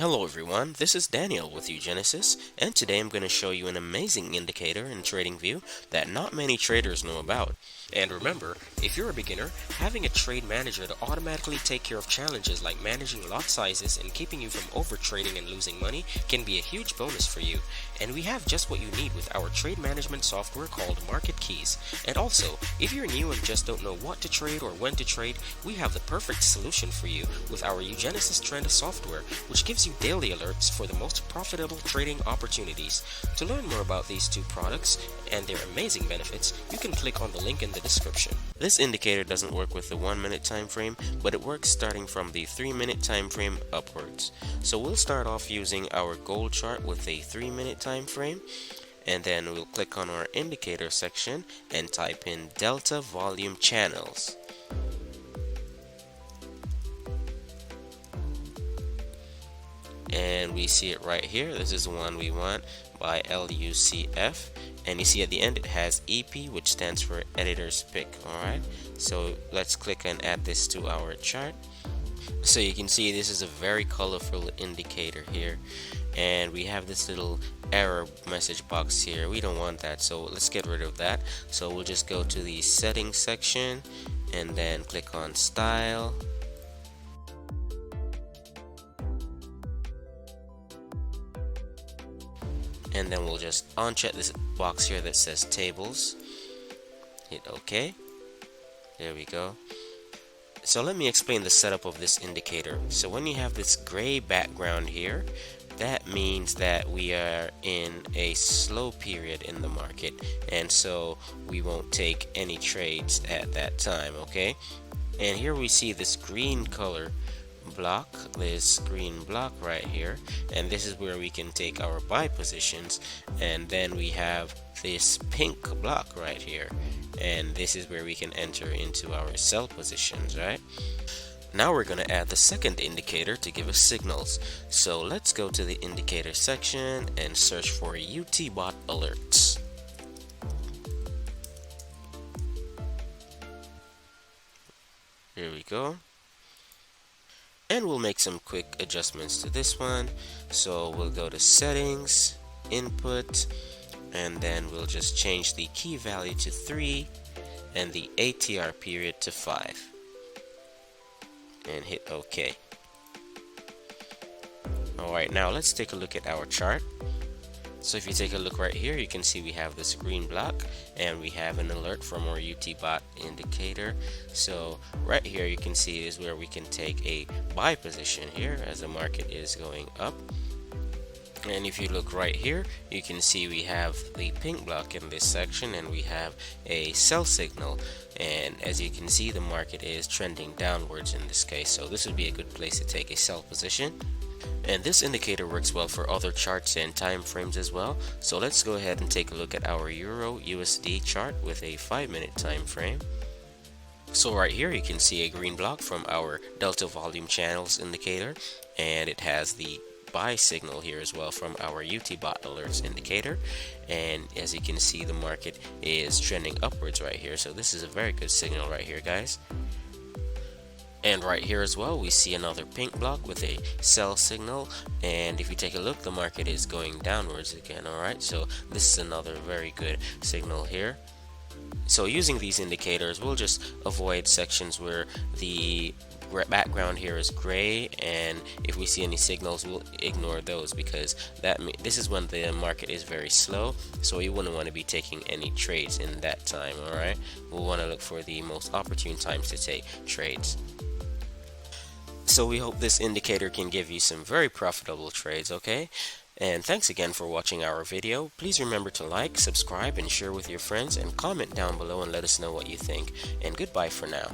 Hello everyone, this is Daniel with uGenesys, and today I'm going to show you an amazing indicator in TradingView that not many traders know about. And remember, if you're a beginner, having a trade manager to automatically take care of challenges like managing lot sizes and keeping you from overtrading and losing money can be a huge bonus for you. And we have just what you need with our trade management software called Market Keys. And also, if you're new and just don't know what to trade or when to trade, we have the perfect solution for you with our uGenesys Trend software, which gives you daily alerts for the most profitable trading opportunities. To learn more about these two products and their amazing benefits, you can click on the link in the description. This indicator doesn't work with the 1 minute time frame, but it works starting from the 3-minute time frame upwards. So we'll start off using our gold chart with a 3-minute time frame, and then we'll click on our indicator section and type in delta volume channels. And we see it right here. This is the one we want by LUCF, and you see at the end it has EP, which stands for editor's pick. Alright, so let's click and add this to our chart. So you can see this is a very colorful indicator here, and we have this little error message box here. We don't want that, so let's get rid of that. So we'll just go to the settings section and then click on style. And then we'll just uncheck this box here that says tables. Hit OK. There we go. So let me explain the setup of this indicator. So when you have this gray background here, that means that we are in a slow period in the market, and so we won't take any trades at that time. Okay, and here we see this green color block, this green block right here, and this is where we can take our buy positions. And then we have this pink block right here, and this is where we can enter into our sell positions. Right now we're going to add the second indicator to give us signals. So let's go to the indicator section and search for UTBot alerts. Here we go. And we'll make some quick adjustments to this one. So we'll go to settings, input, and then we'll just change the key value to 3 and the ATR period to 5 and hit OK. Alright, now let's take a look at our chart. So if you take a look right here, you can see we have this green block and we have an alert from our UTBot indicator. So right here you can see is where we can take a buy position here as the market is going up. And if you look right here, you can see we have the pink block in this section and we have a sell signal. And as you can see, the market is trending downwards in this case. So this would be a good place to take a sell position. And this indicator works well for other charts and time frames as well. So let's go ahead and take a look at our Euro USD chart with a 5-minute time frame. So right here you can see a green block from our delta volume channels indicator, and it has the buy signal here as well from our UTBot alerts indicator. And as you can see, the market is trending upwards right here. So this is a very good signal right here, guys. And right here as well, we see another pink block with a sell signal, and if you take a look, the market is going downwards again. Alright, so this is another very good signal here. So using these indicators, we'll just avoid sections where the background here is gray, and if we see any signals, we'll ignore those, because this is when the market is very slow, so you wouldn't want to be taking any trades in that time. Alright, we'll want to look for the most opportune times to take trades. So we hope this indicator can give you some very profitable trades, okay? And thanks again for watching our video. Please remember to like, subscribe, and share with your friends, and comment down below and let us know what you think. And goodbye for now.